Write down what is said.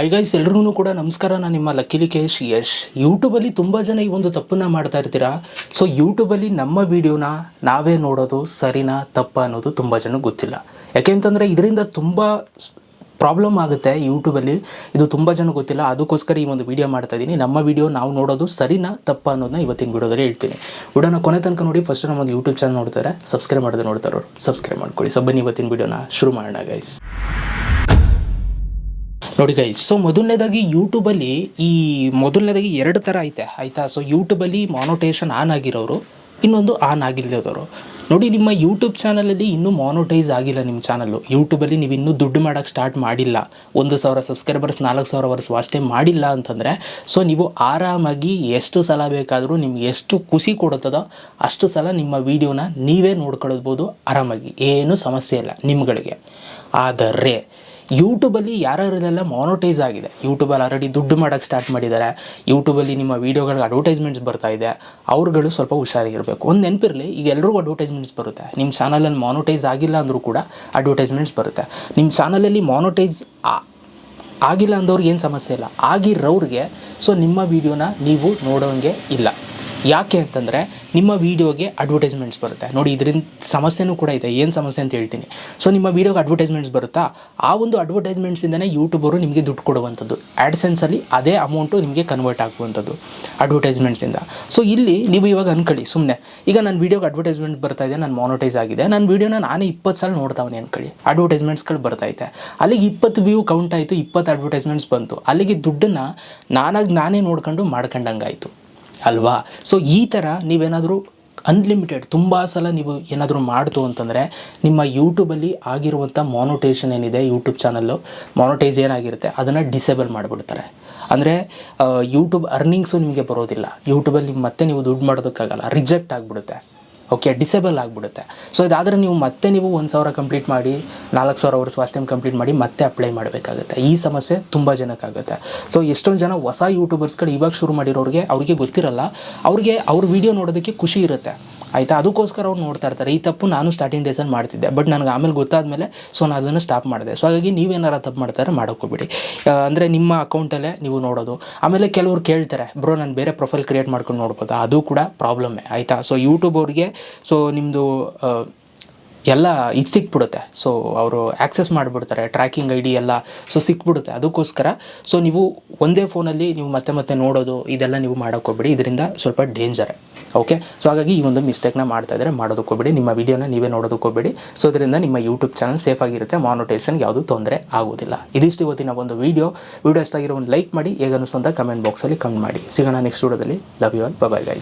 Hi guys, ಎಲ್ರಿಗೂ ಕೂಡ ನಮಸ್ಕಾರ. ನಾನು ನಿಮ್ಮ ಲಕ್ಕಿಲಿ ಕೇಶ್ ಯಶ್. ಯೂಟ್ಯೂಬಲ್ಲಿ ತುಂಬ ಜನ ಈ ಒಂದು ತಪ್ಪನ್ನು ಮಾಡ್ತಾ ಇರ್ತೀರಾ. ಸೊ ಯೂಟ್ಯೂಬಲ್ಲಿ ನಮ್ಮ ವೀಡಿಯೋನ ನಾವೇ ನೋಡೋದು ಸರಿನಾ ತಪ್ಪ ಅನ್ನೋದು ತುಂಬ ಜನಕ್ಕೆ ಗೊತ್ತಿಲ್ಲ. ಯಾಕೆಂತಂದರೆ ಇದರಿಂದ ತುಂಬ ಪ್ರಾಬ್ಲಮ್ ಆಗುತ್ತೆ ಯೂಟ್ಯೂಬಲ್ಲಿ. ಇದು ತುಂಬ ಜನ ಗೊತ್ತಿಲ್ಲ. ಅದಕ್ಕೋಸ್ಕರ ಈ ಒಂದು ವೀಡಿಯೋ ಮಾಡ್ತಾ ಇದ್ದೀನಿ. ನಮ್ಮ ವೀಡಿಯೋ ನಾವು ನೋಡೋದು ಸರಿನಾ ತಪ್ಪ ಅನ್ನೋದನ್ನ ಇವತ್ತಿನ ವೀಡಿಯೋದಲ್ಲಿ ಹೇಳ್ತೀನಿ. ವಿಡಿಯೋನ ಕೊನೆ ತನಕ ನೋಡಿ. ಫಸ್ಟ್ ನಮ್ಮದು ಯೂಟ್ಯೂಬ್ ಚಾನಲ್ ನೋಡ್ತಾರೆ, ಸಬ್ಸ್ಕ್ರೈಬ್ ಮಾಡೋದು ನೋಡ್ತಾರೋ ಸಬ್ಸ್ಕ್ರೈಬ್ ಮಾಡ್ಕೊಳ್ಳಿ. ಸೊ ಬನ್ನಿ ಇವತ್ತಿನ ವೀಡಿಯೋನ ಶುರು ಮಾಡೋಣ ಗೈಸ್. ನೋಡಿ ಗೈಸ್, ಸೊ ಮೊದಲನೇದಾಗಿ ಯೂಟ್ಯೂಬಲ್ಲಿ ಎರಡು ಥರ ಐತೆ ಆಯಿತಾ. ಸೊ ಯೂಟ್ಯೂಬಲ್ಲಿ ಮಾನೋಟೇಷನ್ ಆನ್ ಆಗಿರೋರು, ಇನ್ನೊಂದು ಆನ್ ಆಗಿಲ್ಲದವರು. ನೋಡಿ, ನಿಮ್ಮ ಯೂಟ್ಯೂಬ್ ಚಾನಲಲ್ಲಿ ಇನ್ನೂ ಮಾನೋಟೈಸ್ ಆಗಿಲ್ಲ ನಿಮ್ಮ ಚಾನಲ್ಲು. ಯೂಟ್ಯೂಬಲ್ಲಿ ನೀವು ಇನ್ನೂ ದುಡ್ಡು ಮಾಡೋಕ್ಕೆ ಸ್ಟಾರ್ಟ್ ಮಾಡಿಲ್ಲ, 1,000 ಸಬ್ಸ್ಕ್ರೈಬರ್ಸ್ 4,000 ಅವರ್ಸ್ ವಾಚ್ ಟೈಮ್ ಮಾಡಿಲ್ಲ ಅಂತಂದರೆ, ಸೊ ನೀವು ಆರಾಮಾಗಿ ಎಷ್ಟು ಸಲ ಬೇಕಾದರೂ ನಿಮ್ಗೆ ಎಷ್ಟು ಖುಷಿ ಕೊಡುತ್ತದೋ ಅಷ್ಟು ಸಲ ನಿಮ್ಮ ವೀಡಿಯೋನ ನೀವೇ ನೋಡ್ಕೊಳ್ಬೋದು ಆರಾಮಾಗಿ, ಏನೂ ಸಮಸ್ಯೆ ಇಲ್ಲ ನಿಮ್ಗಳಿಗೆ. ಆದರೆ ಯೂಟ್ಯೂಬಲ್ಲಿ ಯಾರ್ಯಾರೆಲ್ಲ ಮಾನೋಟೈಸ್ ಆಗಿದೆ, ಯೂಟ್ಯೂಬಲ್ಲಿ ಆಲ್ರೆಡಿ ದುಡ್ಡು ಮಾಡೋಕ್ಕೆ ಸ್ಟಾರ್ಟ್ ಮಾಡಿದ್ದಾರೆ, ಯೂಟ್ಯೂಬಲ್ಲಿ ನಿಮ್ಮ ವೀಡಿಯೋಗಳಿಗೆ ಅಡ್ವರ್ಟೈಸ್ಮೆಂಟ್ಸ್ ಬರ್ತಾ ಇದೆ, ಅವ್ರುಗಳು ಸ್ವಲ್ಪ ಹುಷಾರಾಗಿರಬೇಕು. ಒಂದು ನೆನಪಿರಲಿ, ಈಗ ಎಲ್ರಿಗೂ ಅಡ್ವರ್ಟೈಸ್ಮೆಂಟ್ಸ್ ಬರುತ್ತೆ. ನಿಮ್ಮ ಚಾನಲಲ್ಲಿ ಮಾನೋಟೈಸ್ ಆಗಿಲ್ಲ ಅಂದರೂ ಕೂಡ ಅಡ್ವರ್ಟೈಸ್ಮೆಂಟ್ಸ್ ಬರುತ್ತೆ. ನಿಮ್ಮ ಚಾನಲಲ್ಲಿ ಮಾನೋಟೈಸ್ ಆಗಿಲ್ಲ ಅಂದವ್ರಿಗೆ ಏನು ಸಮಸ್ಯೆ ಇಲ್ಲ, ಆಗಿರೋರಿಗೆ ಸೊ ನಿಮ್ಮ ವೀಡಿಯೋನ ನೀವು ನೋಡೋಂಗೆ ಇಲ್ಲ. ಯಾಕೆ ಅಂತಂದರೆ ನಿಮ್ಮ ವೀಡಿಯೋಗೆ ಅಡ್ವರ್ಟೈಸ್ಮೆಂಟ್ಸ್ ಬರುತ್ತೆ. ನೋಡಿ, ಇದರಿಂದ ಸಮಸ್ಯೆನೂ ಕೂಡ ಇದೆ. ಏನು ಸಮಸ್ಯೆ ಅಂತ ಹೇಳ್ತೀನಿ. ಸೊ ನಿಮ್ಮ ವೀಡಿಯೋಗೆ ಅಡ್ವರ್ಟೈಸ್ಮೆಂಟ್ಸ್ ಬರುತ್ತಾ, ಆ ಒಂದು ಅಡ್ವರ್ಟೈಸ್ಮೆಂಟ್ಸಿಂದನೇ ಯೂಟ್ಯೂಬರು ನಿಮಗೆ ದುಡ್ಡು ಕೊಡುವಂಥದ್ದು. ಆ್ಯಡ್ಸೆನ್ಸಲ್ಲಿ ಅದೇ ಅಮೌಂಟು ನಿಮಗೆ ಕನ್ವರ್ಟ್ ಆಗುವಂಥದ್ದು ಅಡ್ವರ್ಟೈಸ್ಮೆಂಟ್ಸಿಂದ. ಸೊ ಇಲ್ಲಿ ನೀವು ಇವಾಗ ಅನ್ಕೊಳ್ಳಿ, ಸುಮ್ಮನೆ ಈಗ ನನ್ನ ವೀಡಿಯೋಗೆ ಅಡ್ವರ್ಟೈಸ್ಮೆಂಟ್ ಬರ್ತಾ ಇದೆ, ನಾನು ಮಾನೋಟೈಸ್ ಆಗಿದೆ, ನನ್ನ ವೀಡಿಯೋನ ನಾನೇ 20 ಸಲ ನೋಡ್ತಾವನೆ ಅನ್ಕೊಳ್ಳಿ, ಅಡ್ವರ್ಟೈಸ್ಮೆಂಟ್ಸ್ಗಳು ಬರ್ತೈತೆ, ಅಲ್ಲಿಗೆ 20 ವ್ಯೂ ಕೌಂಟ್ ಆಯಿತು, 20 ಅಡ್ವರ್ಟೈಸ್ಮೆಂಟ್ಸ್ ಬಂತು, ಅಲ್ಲಿಗೆ ದುಡ್ಡನ್ನು ನಾನೇ ನೋಡ್ಕೊಂಡು ಮಾಡ್ಕೊಂಡಂಗಾಯಿತು ಅಲ್ವಾ. ಸೊ ಈ ಥರ ನೀವೇನಾದರೂ ಅನ್ಲಿಮಿಟೆಡ್ ತುಂಬ ಸಲ ನೀವು ಏನಾದರೂ ಮಾಡ್ತು ಅಂತಂದರೆ ನಿಮ್ಮ ಯೂಟ್ಯೂಬಲ್ಲಿ ಆಗಿರುವಂಥ ಮಾನೋಟೇಷನ್ ಏನಿದೆ, ಯೂಟ್ಯೂಬ್ ಚಾನಲ್ಲು ಮಾನೋಟೈಸ್ ಏನಾಗಿರುತ್ತೆ ಅದನ್ನು ಡಿಸೇಬಲ್ ಮಾಡಿಬಿಡ್ತಾರೆ. ಅಂದರೆ ಯೂಟ್ಯೂಬ್ ಅರ್ನಿಂಗ್ಸು ನಿಮಗೆ ಬರೋದಿಲ್ಲ. ಯೂಟ್ಯೂಬಲ್ಲಿ ಮತ್ತೆ ನೀವು ದುಡ್ಡು ಮಾಡೋದಕ್ಕಾಗಲ್ಲ, ರಿಜೆಕ್ಟ್ ಆಗಿಬಿಡುತ್ತೆ. ಓಕೆ, ಡಿಸೇಬಲ್ ಆಗಿಬಿಡುತ್ತೆ. ಸೊ ಇದಾದರೆ ನೀವು 1,000 ಕಂಪ್ಲೀಟ್ ಮಾಡಿ 4,000 ಅವರ್ಸ್ ವಾಚ್ ಟೈಮ್ ಕಂಪ್ಲೀಟ್ ಮಾಡಿ ಮತ್ತೆ ಅಪ್ಲೈ ಮಾಡಬೇಕಾಗುತ್ತೆ. ಈ ಸಮಸ್ಯೆ ತುಂಬ ಜನಕ್ಕಾಗುತ್ತೆ. ಸೊ ಎಷ್ಟೊಂದು ಜನ ಹೊಸ ಯೂಟ್ಯೂಬರ್ಸ್ಗಳು ಇವಾಗ ಶುರು ಮಾಡಿರೋರಿಗೆ ಅವ್ರಿಗೆ ಗೊತ್ತಿರಲ್ಲ, ಅವ್ರಿಗೆ ಅವ್ರ ವೀಡಿಯೋ ನೋಡೋದಕ್ಕೆ ಖುಷಿ ಇರುತ್ತೆ ಆಯಿತಾ. ಅದಕ್ಕೋಸ್ಕರ ಅವ್ರು ನೋಡ್ತಾ ಇರ್ತಾರೆ. ಈ ತಪ್ಪು ನಾನು ಸ್ಟಾರ್ಟಿಂಗ್ ಡೇಸಲ್ಲಿ ಮಾಡ್ತಿದ್ದೆ, ಬಟ್ ನನಗೆ ಆಮೇಲೆ ಗೊತ್ತಾದಮೇಲೆ ಸೊ ನಾನು ಅದನ್ನು ಸ್ಟಾಪ್ ಮಾಡಿದೆ. ಸೊ ಹಾಗಾಗಿ ನೀವೇನಾರು ತಪ್ಪು ಮಾಡ್ತಾರೆ ಮಾಡೋಕ್ಕೋಗ್ಬಿಡಿ. ಅಂದರೆ ನಿಮ್ಮ ಅಕೌಂಟಲ್ಲೇ ನೀವು ನೋಡೋದು. ಆಮೇಲೆ ಕೆಲವ್ರು ಕೇಳ್ತಾರೆ, ಬ್ರೋ ನಾನು ಬೇರೆ ಪ್ರೊಫೈಲ್ ಕ್ರಿಯೇಟ್ ಮಾಡ್ಕೊಂಡು ನೋಡ್ಬೋದಾ, ಅದು ಕೂಡ ಪ್ರಾಬ್ಲಮ್ಮೇ ಆಯಿತಾ. ಸೊ ಯೂಟ್ಯೂಬ್ ಅವ್ರಿಗೆ ಸೊ ನಿಮ್ಮದು ಎಲ್ಲ ಇದು ಸಿಕ್ಬಿಡುತ್ತೆ. ಸೊ ಅವರು ಆ್ಯಕ್ಸೆಸ್ ಮಾಡಿಬಿಡ್ತಾರೆ, ಟ್ರ್ಯಾಕಿಂಗ್ ID ಎಲ್ಲ ಸೊ ಸಿಕ್ಬಿಡುತ್ತೆ. ಅದಕ್ಕೋಸ್ಕರ ಸೊ ನೀವು ಒಂದೇ ಫೋನಲ್ಲಿ ನೀವು ಮತ್ತೆ ನೋಡೋದು ಇದೆಲ್ಲ ನೀವು ಮಾಡೋಕ್ಕೋಗ್ಬಿಡಿ, ಇದರಿಂದ ಸ್ವಲ್ಪ ಡೇಂಜರೇ. ಓಕೆ, ಸೊ ಹಾಗಾಗಿ ಈ ಒಂದು ಮಿಸ್ಟೇಕ್ನ ಮಾಡ್ತಾಯಿದ್ರೆ ಮಾಡೋದಕ್ಕೋಗ್ಬಿಡಿ, ನಿಮ್ಮ ವೀಡಿಯೋನ ನೀವೇ ನೋಡೋದಕ್ಕೋಗ್ಬಿಡಿ. ಸೊ ಇದರಿಂದ ನಿಮ್ಮ ಯೂಟ್ಯೂಬ್ ಚಾನಲ್ ಸೇಫ್ ಆಗಿರುತ್ತೆ, ಮಾನೋಟೇಷನ್ ಯಾವುದೂ ತೊಂದರೆ ಆಗೋದಿಲ್ಲ. ಇದಿಷ್ಟು ಇವತ್ತಿನ ಒಂದು ವೀಡಿಯೋ ಇಷ್ಟ ಆಗಿರೋ ಒಂದು ಲೈಕ್ ಮಾಡಿ, ಹೇಗನ್ನಿಸ್ತು ಅಂತ ಕಮೆಂಟ್ ಬಾಕ್ಸಲ್ಲಿ ಕಮೆಂಟ್ ಮಾಡಿ. ಸಿಗೋಣ ನೆಕ್ಸ್ಟ್ ವೀಡಿಯೋದಲ್ಲಿ. Love you all, bye bye guys.